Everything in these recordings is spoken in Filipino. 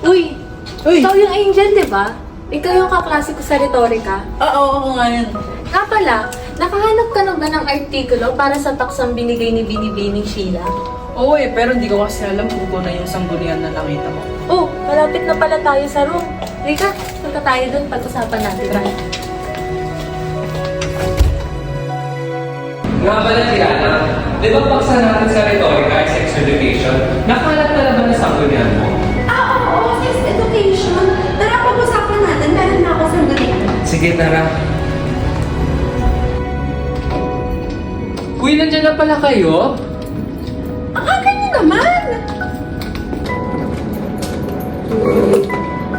Uy! Uy! Ikaw yung Angel, di ba? Ikaw yung kaklase ko sa retorika. Oo, ako nga yun. Nga pala, nakahanap ka na ba ng artikulo para sa taksang binigay ni Binibining Sheila? Oo pero hindi ko kasi alam kung na yung sanggunian na nakita mo. Oh, malapit na pala tayo sa room. Rika, punta tayo dun, pag-usapan natin. Tara. Nga pala, Tiana, di ba paksa natin sa rhetoric ay sex education? Nakalat na ba na sanggunian mo? Oo, sex education. Tara, pag-usapan natin. Meron na ako sa ganyan. Sige, tara. Uy, nandiyan na pala kayo? Ang aga niyo naman!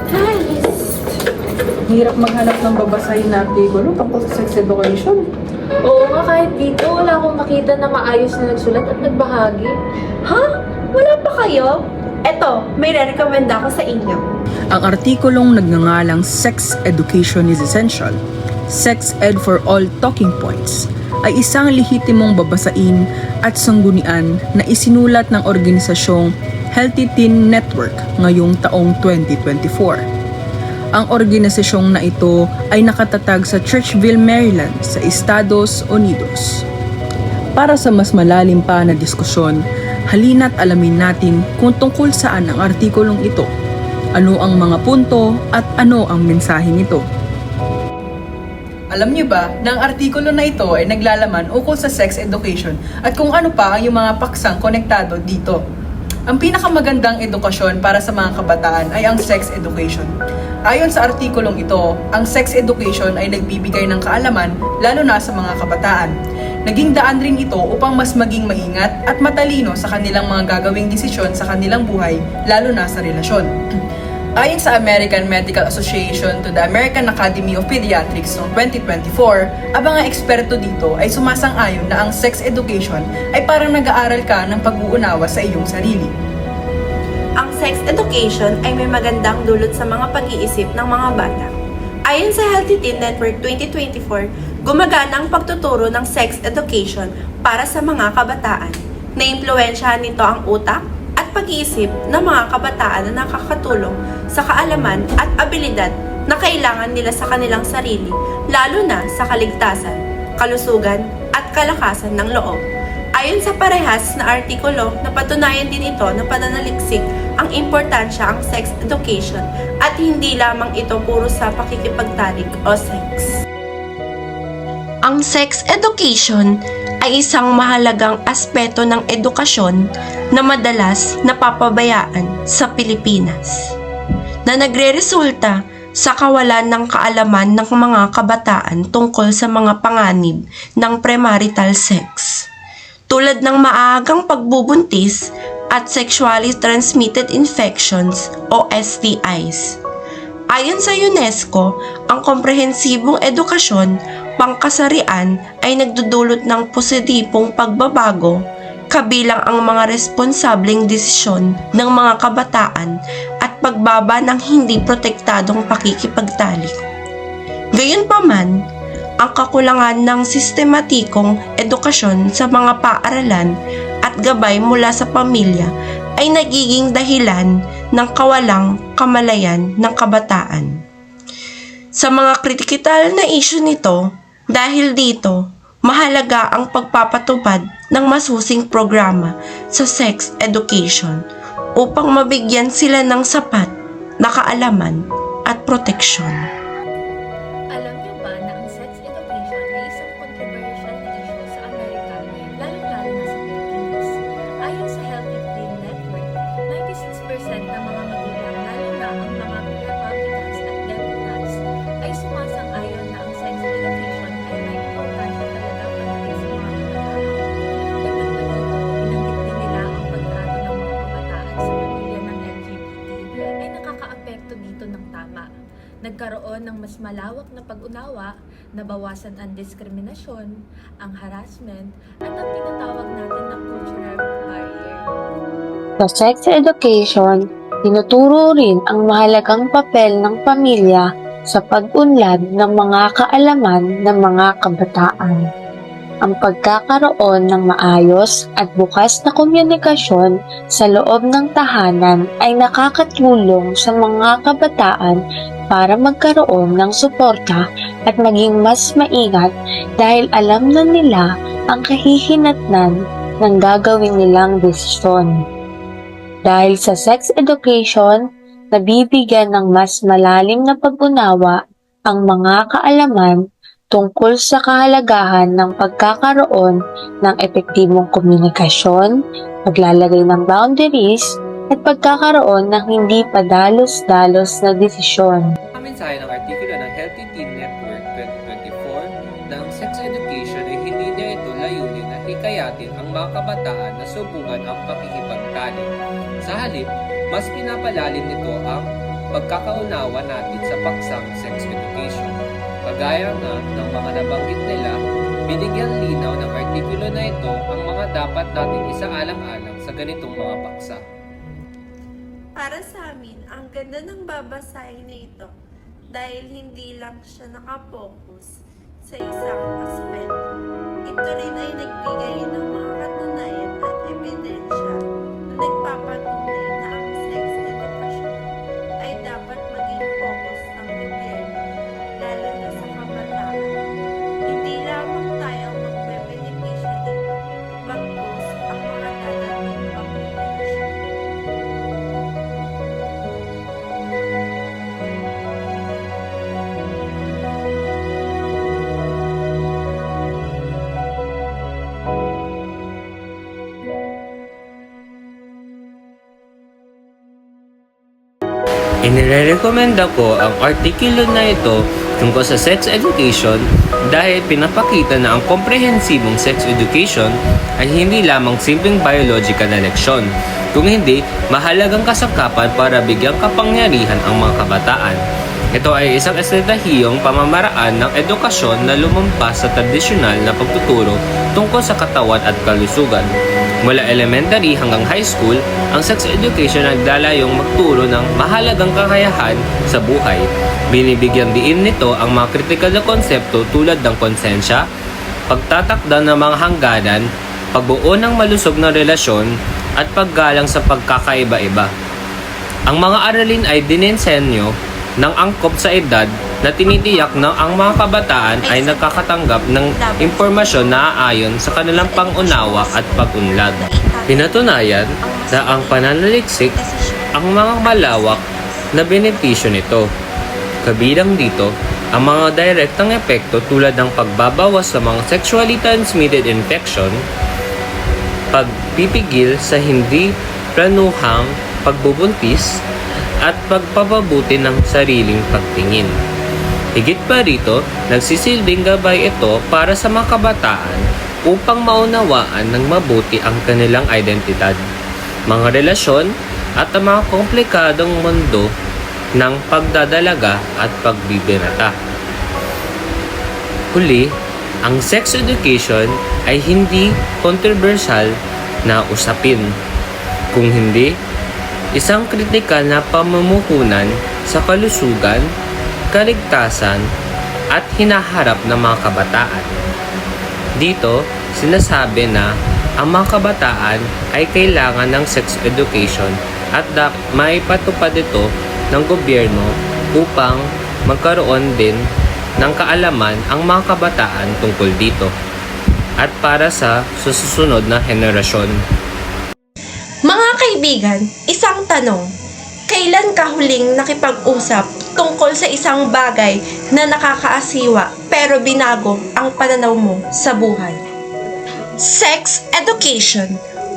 Guys, Hirap maghanap ng babasahin na artikulo tungkol sa sex education. Oo nga, kahit dito, wala akong makita na maayos na nagsulat at nagbahagi. ha? Wala pa kayo? Eto, may re-recommend ako sa inyo. Ang artikulong nagngangalang Sex Education is Essential, Sex Ed for All Talking Points, ay isang lehitimong babasain at sanggunian na isinulat ng organisasyong Healthy Teen Network ngayong taong 2024. Ang organisasyong na ito ay nakatatag sa Churchville, Maryland sa Estados Unidos. Para sa mas malalim pa na diskusyon, halina't alamin natin kung tungkol saan ang artikulong ito, ano ang mga punto at ano ang mensahe nito. Alam niyo ba na ang artikulo na ito ay naglalaman ukol sa sex education at kung ano pa ang mga paksang konektado dito? Ang pinakamagandang edukasyon para sa mga kabataan ay ang sex education. Ayon sa artikulong ito, ang sex education ay nagbibigay ng kaalaman lalo na sa mga kabataan. Naging daan rin ito upang mas maging maingat at matalino sa kanilang mga gagawing desisyon sa kanilang buhay, lalo na sa relasyon. Ayon sa American Medical Association to the American Academy of Pediatrics noong 2024, ang mga eksperto dito ay sumasang-ayon na ang sex education ay parang nag-aaral ka ng pag-uunawa sa iyong sarili. Ang sex education ay may magandang dulot sa mga pag-iisip ng mga bata. Ayon sa Healthy Teen Network 2024, gumagana ang pagtuturo ng sex education para sa mga kabataan. Naimpluwensyahan nito ang utak at pag-iisip ng mga kabataan na nakakatulong sa kaalaman at abilidad na kailangan nila sa kanilang sarili, lalo na sa kaligtasan, kalusugan at kalakasan ng loob. Ayon sa parehas na artikulo, napatunayan din ito na pananaliksik ang importansya ang sex education at hindi lamang ito puro sa pakikipagtalik o sex. Ang sex education ay isang mahalagang aspeto ng edukasyon na madalas napapabayaan sa Pilipinas, na nagreresulta sa kawalan ng kaalaman ng mga kabataan tungkol sa mga panganib ng premarital sex, tulad ng maagang pagbubuntis at sexually transmitted infections o STIs. Ayon sa UNESCO, ang komprehensibong edukasyon pangkasarian ay nagdudulot ng positibong pagbabago kabilang ang mga responsableng desisyon ng mga kabataan at pagbaba ng hindi protektadong pakikipagtalik. Gayunpaman, ang kakulangan ng sistematikong edukasyon sa mga paaralan at gabay mula sa pamilya ay nagiging dahilan ng kawalang kamalayan ng kabataan. Sa mga kritikal na isyu nito, dahil dito, mahalaga ang pagpapatupad ng masusing programa sa sex education upang mabigyan sila ng sapat na kaalaman at proteksyon. Alam niyo ba na ang sex education ay isang controversial na issue sa Amerika, lalo-lalo na sa Pilipinas? Ayon sa Healthy Teen Network, 96% ng mga magulang, lalo na ang mga Republicans at Democrats, ay sumasang-ayon na ang sex education ay may importansya talaga pagdating sa mga kabataan. Dagdag pa dito, binanggit din nila ang pagtrato ng mga kabataan sa pamilya ng LGBT ay nakakaapekto dito ng tama. Nagkaroon ng mas malawak na pag-unawa, nabawasan ang diskriminasyon, ang harassment, at ang tinatawag natin na cultural barrier. Sa sex education, tinuturo rin ang mahalagang papel ng pamilya sa pag-unlad ng mga kaalaman ng mga kabataan. ang pagkakaroon ng maayos at bukas na komunikasyon sa loob ng tahanan ay nakakatulong sa mga kabataan para magkaroon ng suporta at maging mas maingat dahil alam na nila ang kahihinatnan ng gagawin nilang desisyon. Dahil sa sex education, nabibigyan ng mas malalim na pag-unawa ang mga kaalaman tungkol sa kahalagahan ng pagkakaroon ng epektibong komunikasyon, paglalagay ng boundaries, at pagkakaroon ng hindi padalos-dalos na desisyon. Ang mensahe ng artikulo ng Healthy Teen Network 2024 ng sex education ay hindi niya ito layunin na hikayatin ang mga kabataan na subukan ang pakikipagtalik. Sa halip, mas pinapalalim nito ang pagkakaunawa natin sa paksang sex education. Kagaya nga ng mga nabanggit nila, binigyan linaw ng artikulo na ito ang mga dapat natin isaalang-alang sa ganitong mga paksa. Para sa amin, ang ganda ng babasahin na ito dahil hindi lang siya nakapokus sa isang aspeto. Ito rin ay nagbigay ng mga katunayan at ebidensya na nagpapatunay na ang sex education ay dapat maging focus ng gobyerno, lalo na sa kabataan. Hindi lamang tayo ang magbe-benepisyo dito, bagkus ang mga dadating pang generasyon. Inirekomenda ko ang artikulo na ito tungkol sa sex education dahil pinapakita na ang komprehensibong sex education ay hindi lamang simpleng biological na leksyon, kung hindi mahalagang kasangkapan para bigyang kapangyarihan ang mga kabataan. Ito ay isang estratehiyong pamamaraan ng edukasyon na lumampas sa tradisyonal na pagtuturo tungkol sa katawan at kalusugan. Mula elementary hanggang high school, ang sex education ay naglalayong magturo ng mahalagang kakayahan sa buhay. Binibigyan diin nito ang mga kritikal na konsepto tulad ng konsensya, pagtatakda ng mga hangganan, pagbuo ng malusog na relasyon, at paggalang sa pagkakaiba-iba. Ang mga aralin ay dininsenyo ng angkop sa edad na tinitiyak na ang mga kabataan ay nagkakatanggap ng impormasyon na aayon sa kanilang pangunawa at pag-unlad. Pinatunayan na ang pananaliksik ang mga malawak na benepisyo nito. Kabilang dito ang mga direktang epekto tulad ng pagbabawas sa mga sexually transmitted infection, pagpipigil sa hindi planuhang pagbubuntis, at pagpapabuti ng sariling pagtingin. Higit pa rito, nagsisilbing gabay ito para sa mga kabataan upang maunawaan ng mabuti ang kanilang identidad, mga relasyon, at ang mga komplikadong mundo ng pagdadalaga at pagbibinata. Huli, ang sex education ay hindi controversial na usapin, kung hindi isang kritikal na pamumuhunan sa kalusugan, kaligtasan, at hinaharap ng mga kabataan. Dito, sinasabi na ang mga kabataan ay kailangan ng sex education at may patupad ito ng gobyerno upang magkaroon din ng kaalaman ang mga kabataan tungkol dito at para sa susunod na henerasyon. Mga kaibigan, isang tanong. Kailan ka huling nakipag-usap tungkol sa isang bagay na nakakaasiwa pero binago ang pananaw mo sa buhay? Sex education.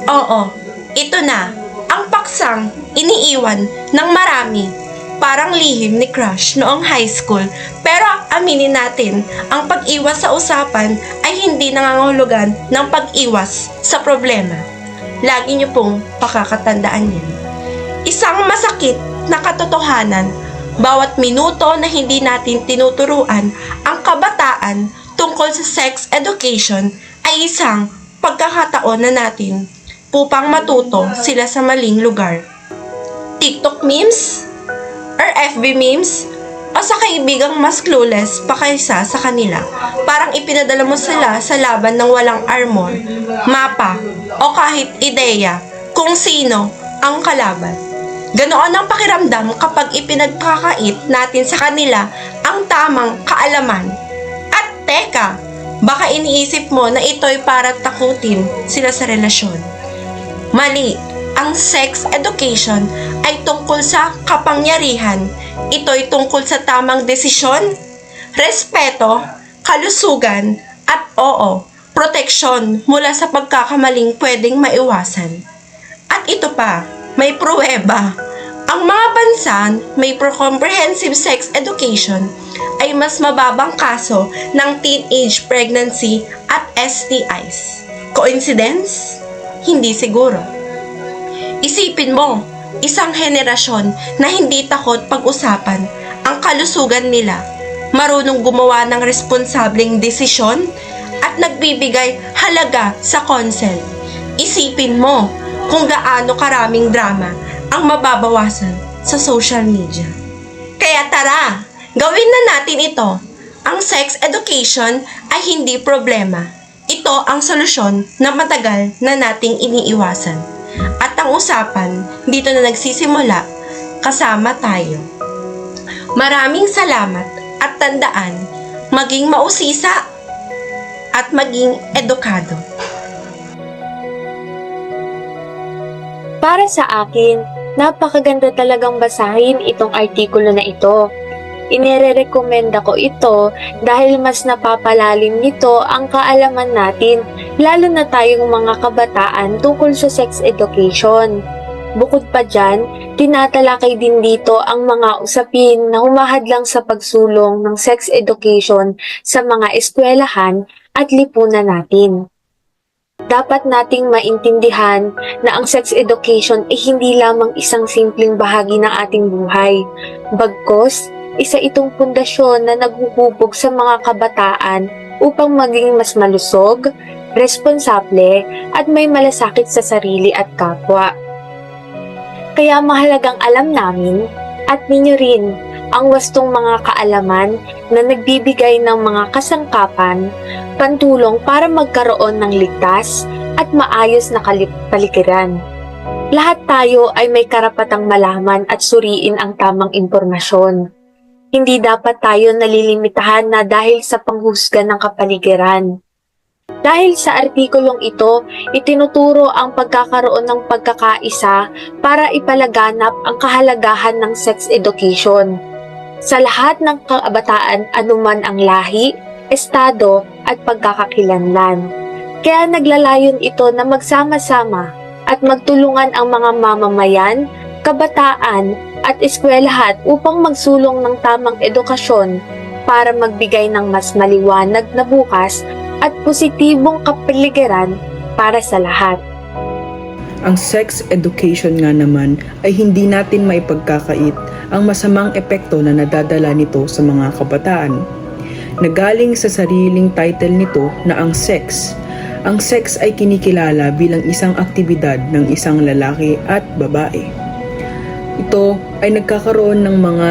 Oo, ito na ang paksang iniiwan ng marami. Parang lihim ni crush noong high school. Pero aminin natin, ang pag-iwas sa usapan ay hindi nangangahulugan ng pag-iwas sa problema. Lagi niyo pong pakakatandaan yan. Isang masakit na katotohanan, bawat minuto na hindi natin tinuturuan ang kabataan tungkol sa sex education ay isang pagkakataon na natin upang matuto sila sa maling lugar. TikTok memes or FB memes o sa kaibigang mas clueless pa kaysa sa kanila. Parang ipinadala mo sila sa laban ng walang armor, mapa, o kahit ideya kung sino ang kalaban. Ganoon ang pakiramdam kapag ipinagkakait natin sa kanila ang tamang kaalaman. At teka, baka iniisip mo na ito'y para takutin sila sa relasyon. Mali, ang sex education ay tungkol sa kapangyarihan. Ito'y tungkol sa tamang desisyon, respeto, kalusugan, at proteksyon mula sa pagkakamaling pwedeng maiwasan. At ito pa, may pruweba. Ang mga bansa may comprehensive sex education ay mas mababang kaso ng teenage pregnancy at STIs. Coincidence? Hindi siguro. Isipin mo, isang henerasyon na hindi takot pag-usapan ang kalusugan nila, marunong gumawa ng responsableng desisyon at nagbibigay halaga sa consent. Isipin mo kung gaano karaming drama ang mababawasan sa social media. Kaya tara, gawin na natin ito. Ang sex education ay hindi problema. Ito ang solusyon na matagal na nating iniiwasan. At ang usapan dito na nagsisimula, kasama tayo. Maraming salamat at tandaan, maging mausisa at maging edukado. Para sa akin, napakaganda talagang basahin itong artikulo na ito. Inirerekomenda ko ito dahil mas napapalalim nito ang kaalaman natin, lalo na tayong mga kabataan tungkol sa sex education. Bukod pa dyan, tinatalakay din dito ang mga usapin na humahadlang sa pagsulong ng sex education sa mga eskwelahan at lipunan natin. Dapat nating maintindihan na ang sex education ay hindi lamang isang simpleng bahagi ng ating buhay. Bagkus, isa itong pundasyon na naghuhubog sa mga kabataan upang maging mas malusog, responsable, at may malasakit sa sarili at kapwa. Kaya mahalagang alam namin at ninyo rin ang wastong mga kaalaman na nagbibigay ng mga kasangkapan, pantulong para magkaroon ng ligtas at maayos na paligiran. Lahat tayo ay may karapatang malaman at suriin ang tamang impormasyon. Hindi dapat tayo nalilimitahan na dahil sa panghusga ng kapaligiran. Dahil sa artikulong ito, itinuturo ang pagkakaroon ng pagkakaisa para ipalaganap ang kahalagahan ng sex education sa lahat ng kabataan, anuman ang lahi, estado at pagkakakilanlan. Kaya naglalayon ito na magsama-sama at magtulungan ang mga mamamayan, kabataan at eskwelahan upang magsulong ng tamang edukasyon para magbigay ng mas maliwanag na bukas at positibong kapaligiran para sa lahat. Ang sex education nga naman ay hindi natin maipagkakait ang masamang epekto na nadadala nito sa mga kabataan. Nagaling sa sariling title nito na ang sex. Ang sex ay kinikilala bilang isang aktibidad ng isang lalaki at babae. Ito ay nagkakaroon ng mga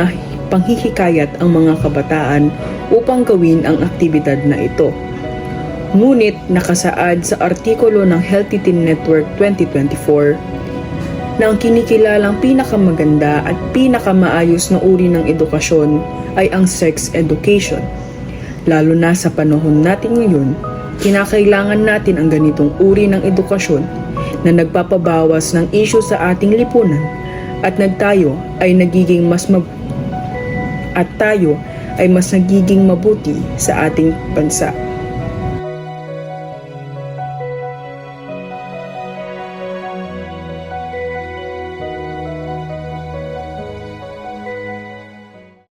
panghihikayat ang mga kabataan upang gawin ang aktibidad na ito. Ngunit nakasaad sa artikulo ng Healthy Teen Network 2024 na ang kinikilalang pinakamaganda at pinakamaayos na uri ng edukasyon ay ang sex education. Lalo na sa panahon natin ngayon, kinakailangan natin ang ganitong uri ng edukasyon na nagpapabawas ng issue sa ating lipunan at tayo ay mas nagiging mabuti sa ating bansa.